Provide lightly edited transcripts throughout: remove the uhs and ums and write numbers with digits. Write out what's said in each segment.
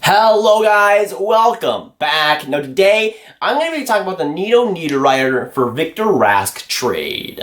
Hello guys, welcome back. Now today, I'm going to be talking about the Nino Niederreiter for Victor Rask trade.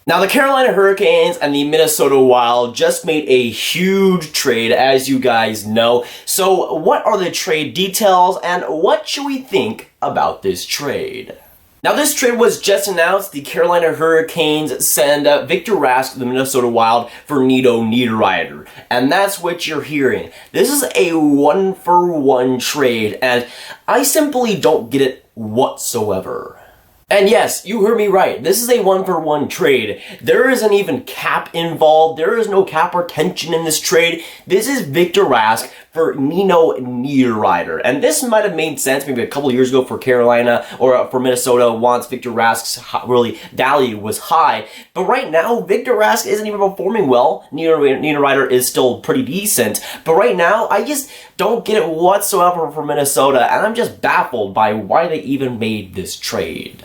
Now the Carolina Hurricanes and the Minnesota Wild just made a huge trade, as you guys know. So what are the trade details and what should we think about this trade? Now this trade was just announced. The Carolina Hurricanes send Victor Rask to the Minnesota Wild for Nino Niederreiter. And that's what you're hearing. This is a one-for-one trade, and I simply don't get it whatsoever. And yes, you heard me right. This is a one-for-one trade. There isn't even cap involved. There is no cap retention in this trade. This is Victor Rask for Nino Niederreiter. And this might have made sense maybe a couple years ago for Carolina or for Minnesota once Victor Rask's value was high. But right now, Victor Rask isn't even performing well. Niederreiter is still pretty decent. But right now, I just don't get it whatsoever for Minnesota. And I'm just baffled by why they even made this trade.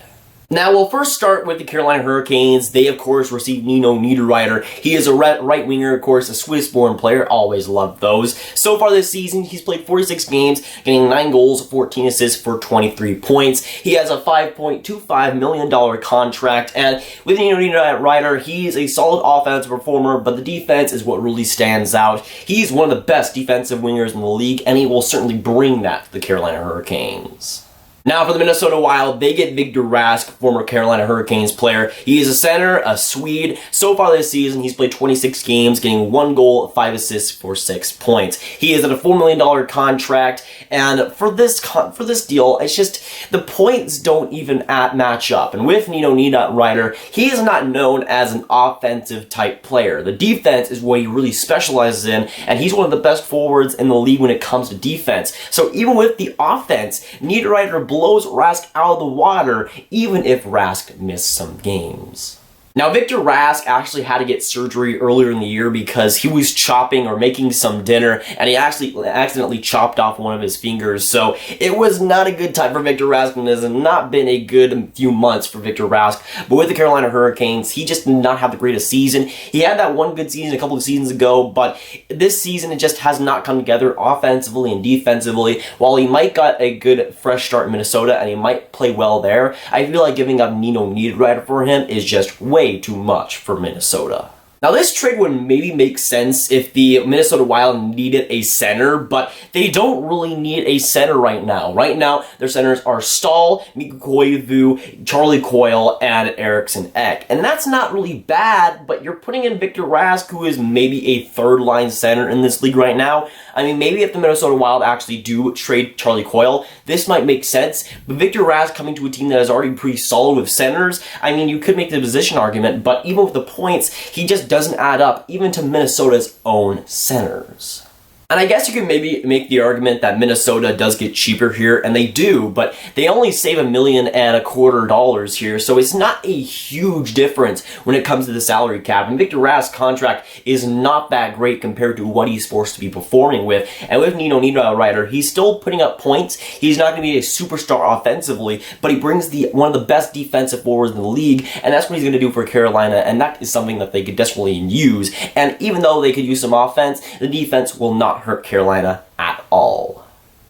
Now, we'll first start with the Carolina Hurricanes. They, of course, received Nino Niederreiter. He is a right winger, of course, a Swiss-born player. Always loved those. So far this season, he's played 46 games, getting 9 goals, 14 assists for 23 points. He has a $5.25 million contract, and with Nino Niederreiter, he's a solid offensive performer, but the defense is what really stands out. He's one of the best defensive wingers in the league, and he will certainly bring that to the Carolina Hurricanes. Now for the Minnesota Wild, they get Victor Rask, former Carolina Hurricanes player. He is a center, a Swede. So far this season, he's played 26 games, getting 1 goal, 5 assists for 6 points. He is at a $4 million contract, and for this deal, it's just the points don't even match up. And with Nino Niederreiter, he is not known as an offensive type player. The defense is what he really specializes in, and he's one of the best forwards in the league when it comes to defense. So even with the offense, Niederreiter blows Rask out of the water, even if Rask missed some games. Now, Victor Rask actually had to get surgery earlier in the year because he was chopping or making some dinner, and he actually accidentally chopped off one of his fingers. So it was not a good time for Victor Rask, and it has not been a good few months for Victor Rask. But with the Carolina Hurricanes, he just did not have the greatest season. He had that one good season a couple of seasons ago, but this season it just has not come together offensively and defensively. While he might got a good fresh start in Minnesota and he might play well there, I feel like giving up Nino Niederreiter for him is just way too much for Minnesota. Now, this trade would maybe make sense if the Minnesota Wild needed a center, but they don't really need a center right now. Right now, their centers are Stahl, Mikko Koivu, Charlie Coyle, and Eriksson Ek. And that's not really bad, but you're putting in Victor Rask, who is maybe a third-line center in this league right now. I mean, maybe if the Minnesota Wild actually do trade Charlie Coyle, this might make sense. But Victor Rask coming to a team that is already pretty solid with centers, I mean, you could make the position argument, but even with the points, he just doesn't add up even to Minnesota's own centers. And I guess you could maybe make the argument that Minnesota does get cheaper here, and they do, but they only save $1.25 million here, so it's not a huge difference when it comes to the salary cap. And Victor Rask's contract is not that great compared to what he's forced to be performing with. And with Nino Niederreiter, he's still putting up points. He's not going to be a superstar offensively, but he brings one of the best defensive forwards in the league, and that's what he's going to do for Carolina, and that is something that they could desperately use. And even though they could use some offense, the defense will not hurt Carolina at all.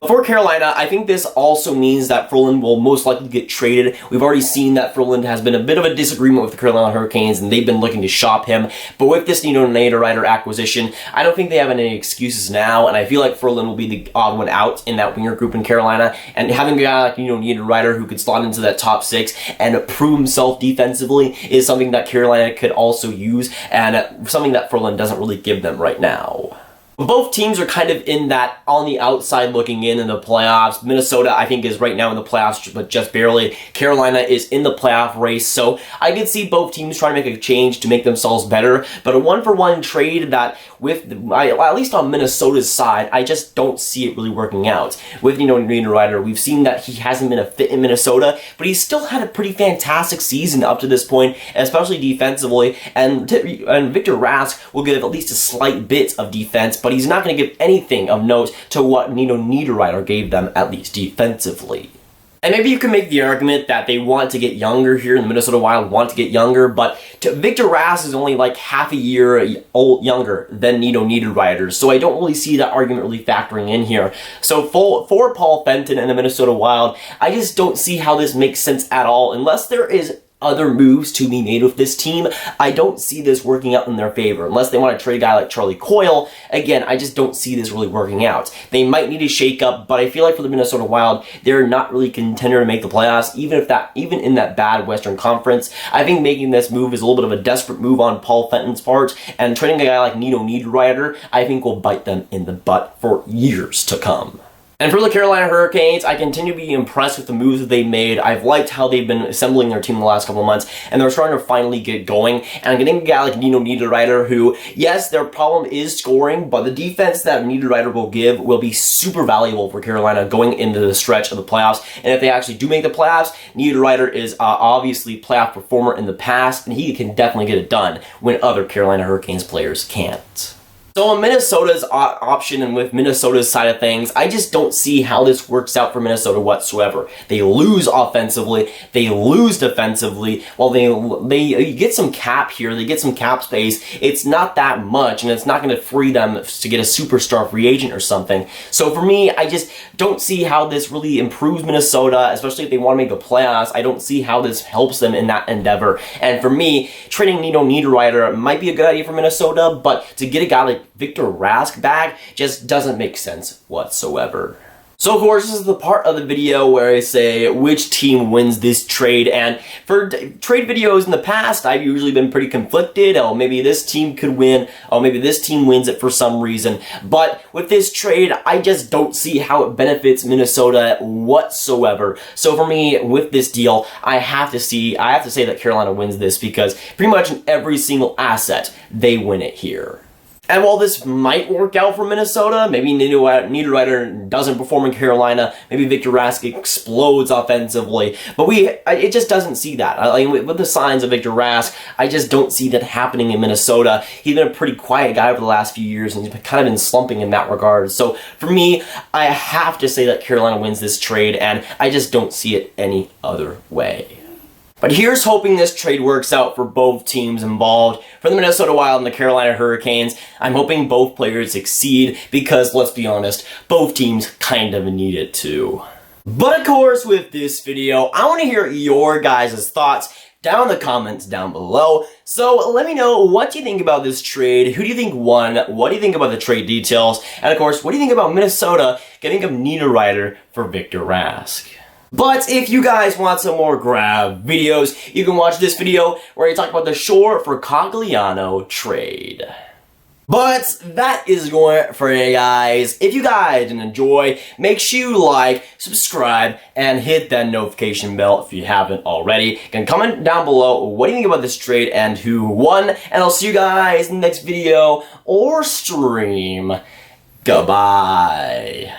For Carolina, I think this also means that Ferland will most likely get traded. We've already seen that Ferland has been a bit of a disagreement with the Carolina Hurricanes, and they've been looking to shop him. But with this Nino Niederreiter acquisition, I don't think they have any excuses now, and I feel like Ferland will be the odd one out in that winger group in Carolina. And having a guy like Nino Niederreiter who could slot into that top 6 and prove himself defensively is something that Carolina could also use, and something that Ferland doesn't really give them right now. Both teams are kind of in that on the outside looking in the playoffs. Minnesota, I think, is right now in the playoffs, but just barely. Carolina is in the playoff race, so I could see both teams trying to make a change to make themselves better. But a one-for-one trade that, at least on Minnesota's side, I just don't see it really working out. With Nino Niederreiter, we've seen that he hasn't been a fit in Minnesota, but he's still had a pretty fantastic season up to this point, especially defensively. And Victor Rask will give at least a slight bit of defense, but he's not going to give anything of note to what Nino Niederreiter gave them, at least defensively. And maybe you can make the argument that they want to get younger here, in the Minnesota Wild want to get younger, but Victor Rask is only like half a year younger than Nino Niederreiter, so I don't really see that argument really factoring in here. So for Paul Fenton and the Minnesota Wild, I just don't see how this makes sense at all, unless there is other moves to be made with this team. I don't see this working out in their favor. Unless they want to trade a guy like Charlie Coyle, again, I just don't see this really working out. They might need a shakeup, but I feel like for the Minnesota Wild, they're not really a contender to make the playoffs, even in that bad Western Conference. I think making this move is a little bit of a desperate move on Paul Fenton's part, and trading a guy like Nino Niederreiter, I think will bite them in the butt for years to come. And for the Carolina Hurricanes, I continue to be impressed with the moves that they made. I've liked how they've been assembling their team the last couple of months, and they're starting to finally get going. And getting a guy like Nino Niederreiter, who, yes, their problem is scoring, but the defense that Niederreiter will give will be super valuable for Carolina going into the stretch of the playoffs. And if they actually do make the playoffs, Niederreiter is obviously a playoff performer in the past, and he can definitely get it done when other Carolina Hurricanes players can't. So on Minnesota's option and with Minnesota's side of things, I just don't see how this works out for Minnesota whatsoever. They lose offensively, they lose defensively. While they get some cap here, they get some cap space, it's not that much, and it's not going to free them to get a superstar free agent or something. So for me, I just don't see how this really improves Minnesota, especially if they want to make the playoffs. I don't see how this helps them in that endeavor. And for me, trading Nino Niederreiter might be a good idea for Minnesota, but to get a guy like Victor Rask back just doesn't make sense whatsoever. So of course, this is the part of the video where I say which team wins this trade, and for trade videos in the past, I've usually been pretty conflicted. Oh, maybe this team could win. Oh, maybe this team wins it for some reason. But with this trade, I just don't see how it benefits Minnesota whatsoever. So for me, with this deal, I have to say that Carolina wins this, because pretty much in every single asset, they win it here. And while this might work out for Minnesota, maybe Niederreiter doesn't perform in Carolina, maybe Victor Rask explodes offensively, but it just doesn't see that. With the signs of Victor Rask, I just don't see that happening in Minnesota. He's been a pretty quiet guy over the last few years, and he's kind of been slumping in that regard. So for me, I have to say that Carolina wins this trade, and I just don't see it any other way. But here's hoping this trade works out for both teams involved. For the Minnesota Wild and the Carolina Hurricanes, I'm hoping both players succeed, because, let's be honest, both teams kind of need it too. But of course, with this video, I want to hear your guys' thoughts down in the comments down below. So let me know, what do you think about this trade? Who do you think won? What do you think about the trade details? And of course, what do you think about Minnesota getting a Niederreiter for Victor Rask? But if you guys want some more Grav videos, you can watch this video where I talk about the Shore for Cogliano trade. But that is going for you guys. If you guys did enjoy, make sure you like, subscribe, and hit that notification bell if you haven't already. You can comment down below what do you think about this trade and who won. And I'll see you guys in the next video or stream. Goodbye.